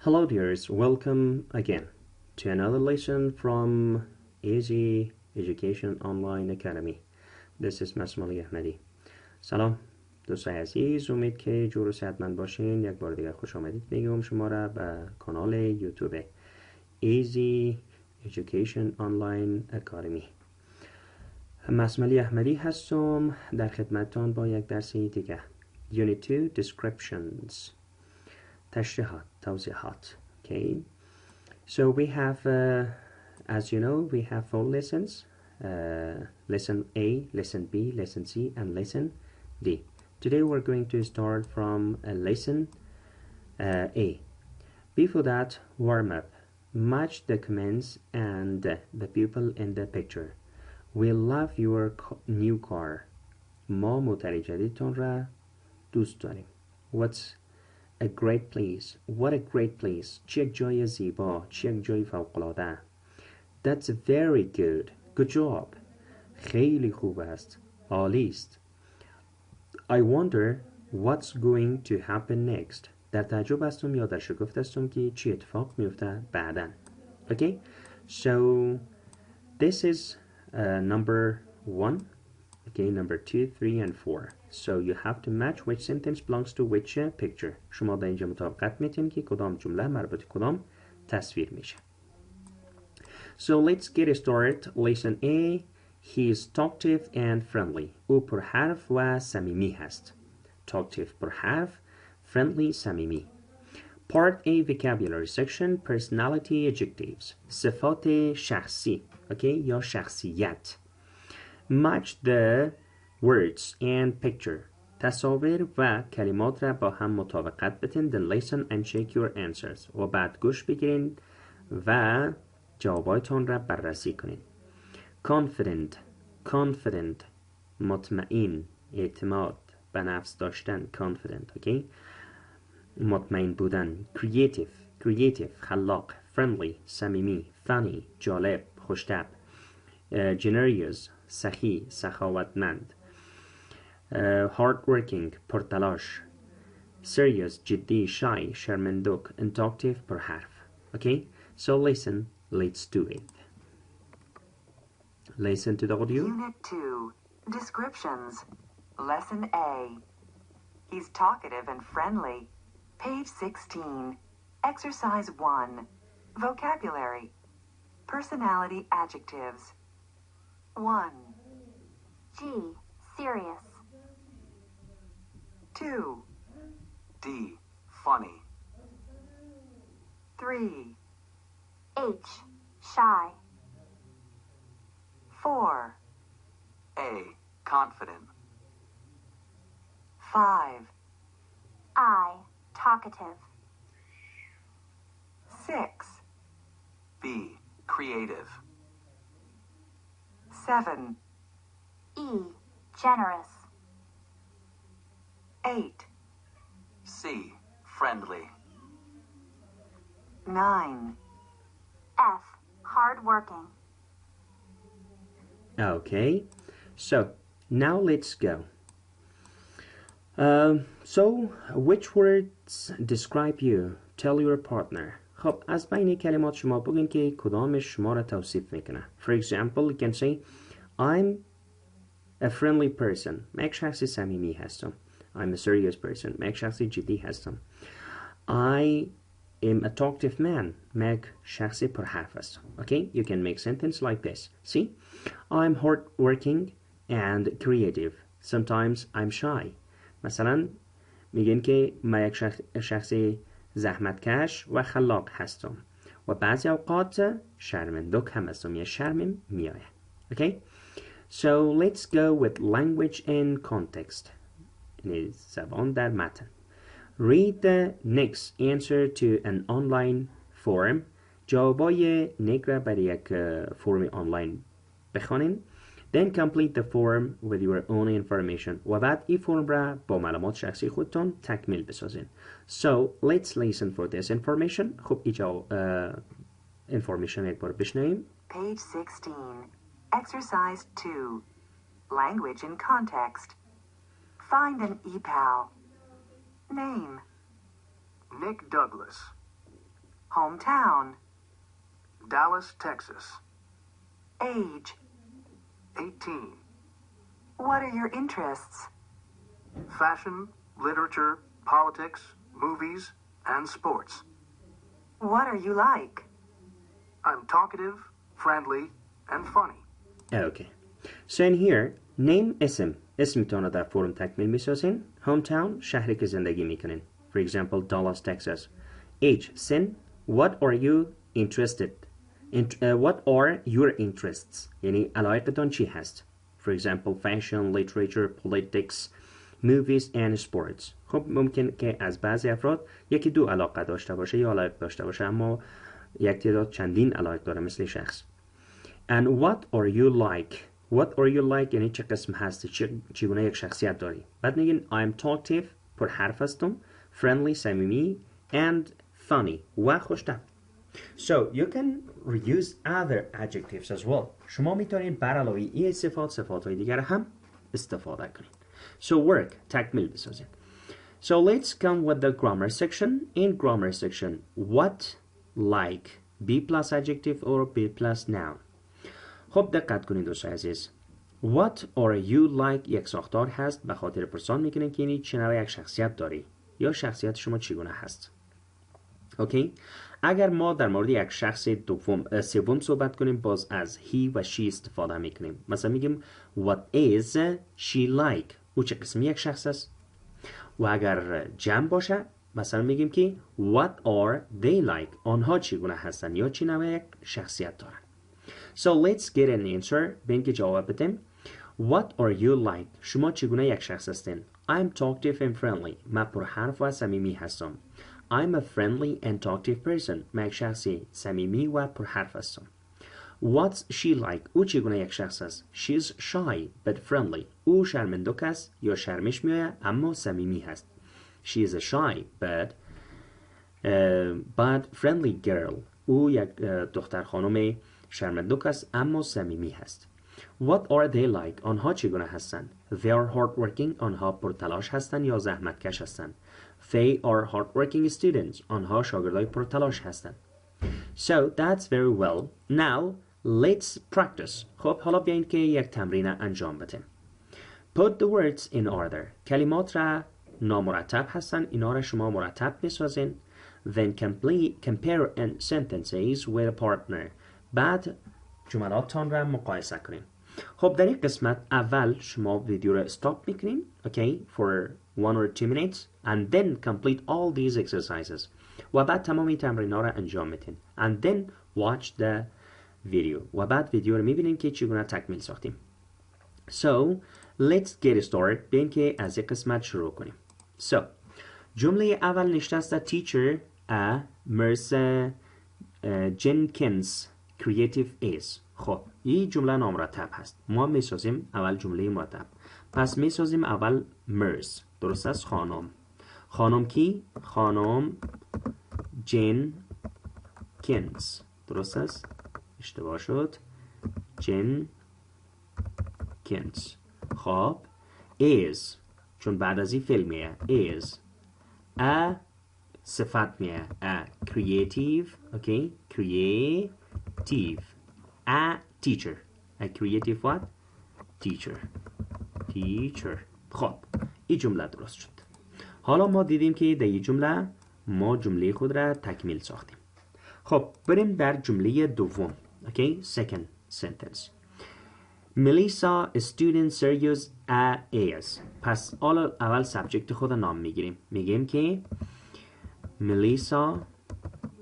Hello dears, welcome again to another lesson from Easy Education Online Academy. This is مسمالی احمدی. سلام دوستای عزیز، امید که جور و صحتمند باشین. یک بار دیگر خوش آمدید میگم شما را به کانال یوتیوب Easy Education Online Academy. مسمالی احمدی هستم در خدمتتان با یک درسی دیگه. Unit 2 Descriptions تشریحات توضیحات. Okay, so we have, as you know, we have 4 lessons. Lesson A, Lesson B, Lesson C, and Lesson D. Today we're going to start from Lesson A. Before that, warm up. Match the comments and the people in the picture. We love your new car. ما موتر جدیدتون را دوست داریم. What's a great place. What a great place. چه یک جای زیبا. چه یک جای فوق‌العاده. That's very good. Good job. خیلی خوب است. عالی است. I wonder what's going to happen next. در تعجب هستم یا در شگفت هستم که چی اتفاق میفته بعداً. Okay? So this is number 1. Okay, number 2, 3, and 4. So you have to match which sentence belongs to which picture. شما در اینجا مطابقت میتین که کدام جمله مربوط کدام تصویر میشه. So let's get started. Lesson A. He is talkative and friendly. او پرحرف و صمیمی هست. Talkative پرحرف، friendly صمیمی. Part A vocabulary section personality adjectives. صفات شخصی. Okay, یا شخصیت. Match the words and picture. تصاویر و کلمات را با هم مطابقت بدین. Then listen and check your answers. و بعد گوش بگیرین و جوابایتان را بررسی کنین. Confident مطمئن، اعتماد به نفس داشتن. Confident, okay? مطمئن بودن. Creative خلاق. Friendly صمیمی. Funny جالب خوش‌طبع. Generous سخی سخاوتمند. Hardworking پرتلاش. Serious جدی. Shy شرمندوک. And talkative پرحرف. Okay, so listen, let's do it. Listen to the audio. Unit 2 Descriptions. Lesson A. He's talkative and friendly. Page 16. Exercise 1. Vocabulary. Personality adjectives. 1, G. Serious. 2, D. Funny. 3, H. Shy. 4, A. Confident. 5, I. Talkative. 6, B. Creative. 7, E. Generous. 8, C. Friendly. 9, F. Hardworking. Okay, so now let's go. So which words describe you? Tell your partner. خب از بین کلمات شما بگین که کدامش شما را توصیف میکنه. For example, you can say I'm a friendly person. من یک شخص صمیمی هستم. I'm a serious person. من یک شخص جدی هستم. I am a talkative man. من یک شخص پرحرف هستم. Okay, you can make sentence like this. See, I'm hardworking and creative. Sometimes I'm shy. مثلا میگن که من یک شخص زحمتکش و خلاق هستم و بعضی اوقات شرمندوک هم هستم یا شرمم میآید. Okay, so let's go with language and context. یعنی زبان در متن. Read the next answer to an online form. جوابای نیک را برای یک فرم آنلاین بخوانین. Then complete the form with your own information. و بعد این فرم را با معلومات شخصی خودتون تکمیل بسازین. So let's listen for this information. خب اینجا information یک بار بشنویم. Page 16. Exercise 2. Language in context. Find an EPAL. Name. Nick Douglas. Hometown. Dallas, Texas. Age. 18. What are your interests? Fashion, literature, politics, movies, and sports. What are you like? I'm talkative, friendly, and funny. Okay. So in here, name اسمتون رو در فرم تکمیل میسازین. Hometown شهری که زندگی میکنین. For example, Dallas, Texas. Age سن. What are you interested? What are your interests? یعنی علاقتون چی هست؟ For example, fashion, literature, politics, movies and sports. خب ممکن که از بعضی افراد یکی دو علاقه داشته باشه یا علاقه داشته باشه، اما یک تعداد چندین علاقه داره مثل شخص. And what are you like? What are you like یعنی چه قسم هستی، چگونه یک شخصیت داری. بعد میگین I'm talkative، پر حرف هستم، friendly صمیمی and funny و خوش‌طبع. So you can reuse other adjectives as well. شما میتونید بر علاوه این صفات های دیگر هم استفاده کنید. So work تکمیل بسازید. So let's come with the grammar section. In grammar section, what, like, be plus adjective or be plus noun. خب دقت کنید دوستان عزیز. What are you like یک ساختار هست به خاطر پرسان میکنه که یعنی چه نوع یک شخصیت داری یا شخصیت شما چگونه هست. اوکی؟ اگر ما در مورد یک شخص سوم صحبت کنیم باز از he و she استفاده میکنیم. مثلا میگیم what is she like؟ او چه قسمی یک شخص است؟ و اگر جمع باشه مثلا میگیم که what are they like؟ آنها چگونه هستن یا چه نوع یک شخصیت دارن. So let's get an answer. بین که جواب بدیم. What are you like؟ شما چگونه یک شخص هستین؟ I'm talkative and friendly. من پرحرف و صمیمی هستم. I'm a friendly and talkative person. من یک شخصی صمیمی و پرحرف هستم. What's she like؟ او چگونه یک شخص است؟ She's shy but friendly. او شرمندوک است یا شرمش میآید اما صمیمی هست. She is a shy but friendly girl. او یک دختر خانم شرمندوک است اما صمیمی هست. What are they like؟ آنها چگونه هستند؟ They are hardworking. آنها پرتلاش هستند یا زحمتکش هستند. They are hardworking students. آنها شاگردای پرتلاش هستند. So that's very well. Now let's practice. خب حالا بیاین که یک تمرین انجام بدیم. Put the words in order. کلمات را نامرتب هستند. اینا را شما مرتب میسازین. Then compare sentences with a partner. بعد جملاتان را مقایسه کنیم. خب در این قسمت اول شما ویدیو را استاپ میکنین. Okay, for 1 or 2 minutes and then complete all these exercises. و بعد تمامی تمرین‌ها را انجام میدین. And then watch the video. و بعد ویدیو رو میبینین که چگونه تکمیل ساختیم. So let's get started. بیاین که از این قسمت شروع کنیم. So جمله اول نشته است teacher Merce Jenkins creative is. خب این جمله نامرتب هست. ما میسازیم اول جمله مرتب. پس میسازیم اول مرس. درست است؟ خانم کی؟ خانم جنکینز. درست است؟ اشتباه شد. جنکینز. خب is چون بعد از این فعل میه is a صفت میه a creative. okay creative a teacher. a creative what? teacher. خب این جمله درست شد. حالا ما دیدیم که در این جمله ما جمله خود را تکمیل ساختیم. خب بریم در جمله دوم. okay second sentence. Melissa student serious is. پس اول سابجکت خود نام میگیریم. میگیم که Melissa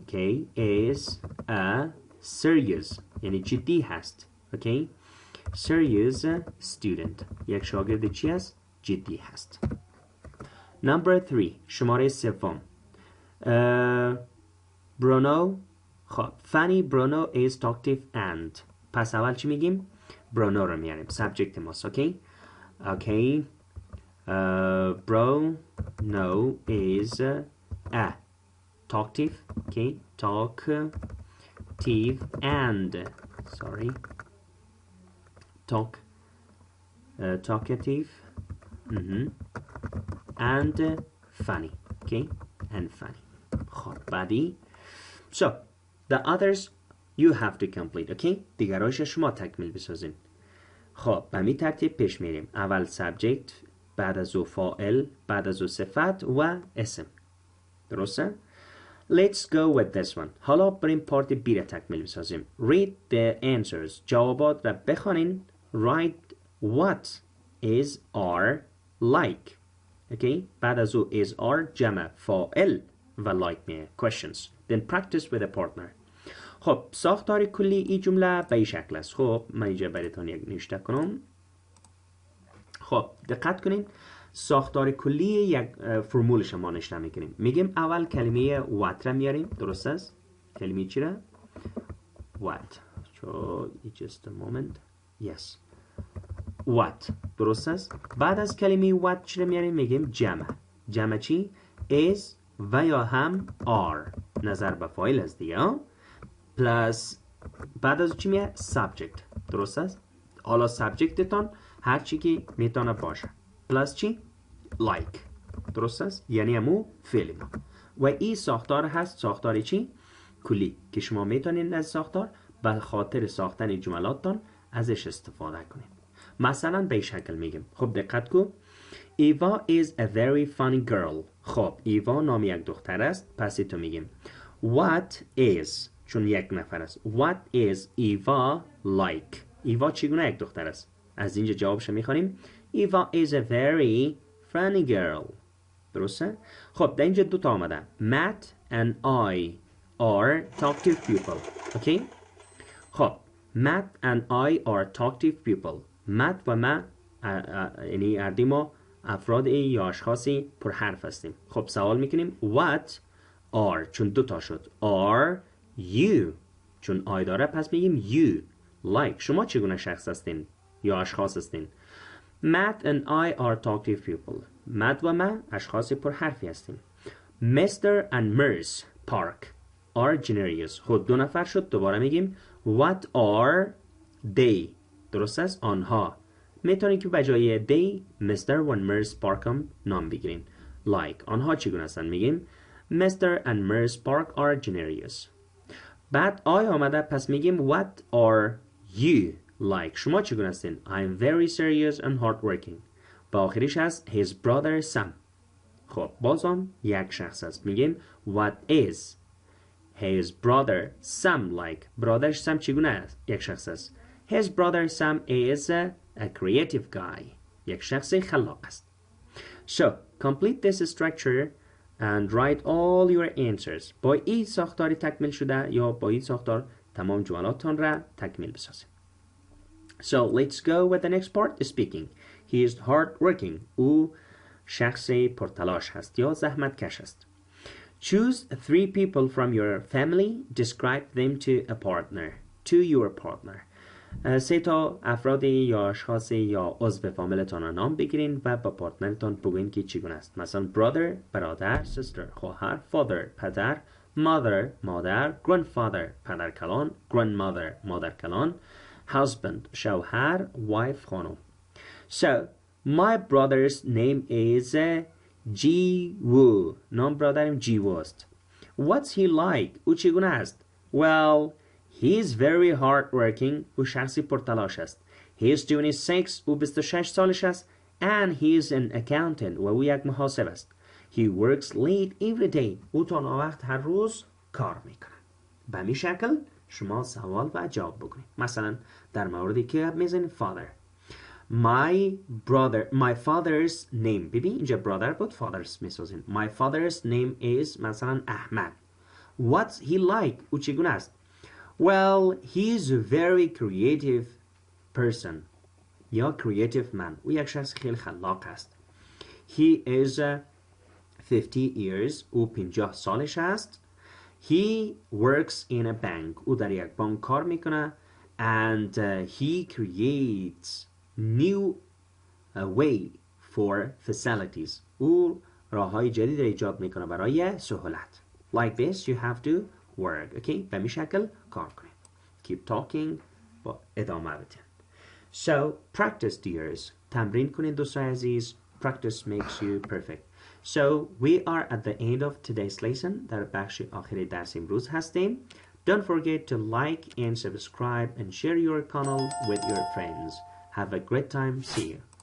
okay is a serious یعنی جدی هست. okay serious student یک شاگرد چی است؟ جدی هست. Number 3 شماره سوم. برونو خب funny Bruno is talkative and. پس اول چی میگیم؟ برونو رو میاریم سابجکت ماست. okay Bruno is a talkative. okay talkative and talkative and funny. okay and funny. خب بعدی So the others you have to complete. Okay. دیگرایش شما تکمیل بسازین. خب به می ترتیب پیش میریم. اول subject، بعد از او فاعل، بعد از او صفت و اسم. درسته؟ Let's go with this one. حالا بریم پارت بی را تکمیل بسازیم. Read the answers. جوابات را بخوانین. Write what is are like. Okay. بعد از او is are جمع فاعل و like میه. Questions. Then practice with a partner. خب ساختار کلی این جمله به این شکل است. خب من اینجا براتون یک نوشته کنم. خب دقت کنین. ساختار کلی یک فرمولش ما نشته میکنیم. میگیم اول کلمه what را میاریم. درست است؟ کلمه چی را؟ what. So just a moment. Yes. what. درست است؟ بعد از کلمه what چی را میاریم؟ میگیم جمع. جمع چی؟ is و یا هم are. نظر به فاعل است دیگه. پلاس بعد از چی میاد؟ subject. درست است؟ حالا subjectتان هر چی که میتونه باشه. پلاس چی؟ like. درست است؟ یعنی همون فعل ما. و این ساختار هست ساختار چی؟ کلی که شما میتونین از ساختار به خاطر ساختن جملاتتان ازش استفاده کنید. مثلا به شکل میگیم. خب دقت کن. ایوا is a very funny girl. خب ایوا نام یک دختر است. پس تو میگیم what is، چون یک نفر است. What is Eva like؟ ایوا چگونه یک دختر است؟ از اینجا جوابش میخوانیم. Eva is a very funny girl. درسته؟ خب در اینجا دوتا آمده. Matt and I are talkative people. Okay؟ خب Matt and I are talkative people. Matt و ما یعنی اردی ما افراد یا اشخاصی پر حرف هستیم. خب سوال میکنیم what are، چون دوتا شد. are you، چون آی داره پس میگیم you. like شما چگونه شخص هستین یا اشخاص هستین؟ Matt and I are talkative people. Matt و ما اشخاص پر حرفی هستیم. Mr. and Ms. Park are generous. خود دو نفر شد. دوباره میگیم what are they. درست است؟ آنها. میتونید که بجای they Mr. و Ms. Park هم نام بگیرین. like آنها چگونه هستن؟ میگیم Mr. and Ms. Park are generous. بعد آی آمده پس میگیم what are you like. شما چگونه هستین؟ I'm very serious and hardworking. با آخریش هست his brother Sam. خب بازم یک شخص هست. میگیم what is his brother Sam like. برادرش سم چگونه است؟ یک شخص است. His brother Sam is a creative guy. یک شخص خلاق است. So complete this structure and write all your answers. با این ساختاری تکمیل شده یا با این ساختار تمام جملاتان را تکمیل بسازید. So let's go with the next part. Speaking. He is hard working. او شخص پرتلاش هست یا زحمت کش است. Choose 3 people from your family. Describe them to a partner. To your partner. 3 تا افرادی یا اشخاصی یا عضو فامیلتان را نام بگیرین و با پارتنرتان بگوین که چگونه است. مثلا brother برادر، sister خواهر، father پدر، mother مادر، grandfather پدر کلان، grandmother مادر کلان، husband شوهر، wife خانم. So my brother's name is Jiwoo. نام برادرم جیوو است. What's he like؟ او چگونه است؟ Well, he is very hard working. او شخصی پرتلاش است. He is 26. او 26 سالش است. And he is an accountant. و او یک محاسب است. He works late every day. او تا وقت هر روز کار میکنه. به می شکل شما سوال و جواب بکنید. مثلا در موردی که میزنید father. My father's name. ببین اینجا brother بود father's میسازین. My father's name is مثلا احمد. What's he like؟ او چگونه است؟ Well, he is a very creative person. یا creative man. او یک شخص خیلی خلاق است. He is 50 years. او 50 سالش است. He works in a bank. او در یک بانک کار میکنه. And he creates new way for facilities. او راههای جدید را ایجاد میکنه برای سهولت. Like this you have to work. Okay? به می شکل کار کنید. Keep talking. با ادامه بدین. So practice dears. تمرین کنید دوستای عزیز. practice makes you perfect. So we are at the end of today's lesson. در بخش آخری درس امروز هستیم. Don't forget to like and subscribe and share your channel with your friends. Have a great time. See you.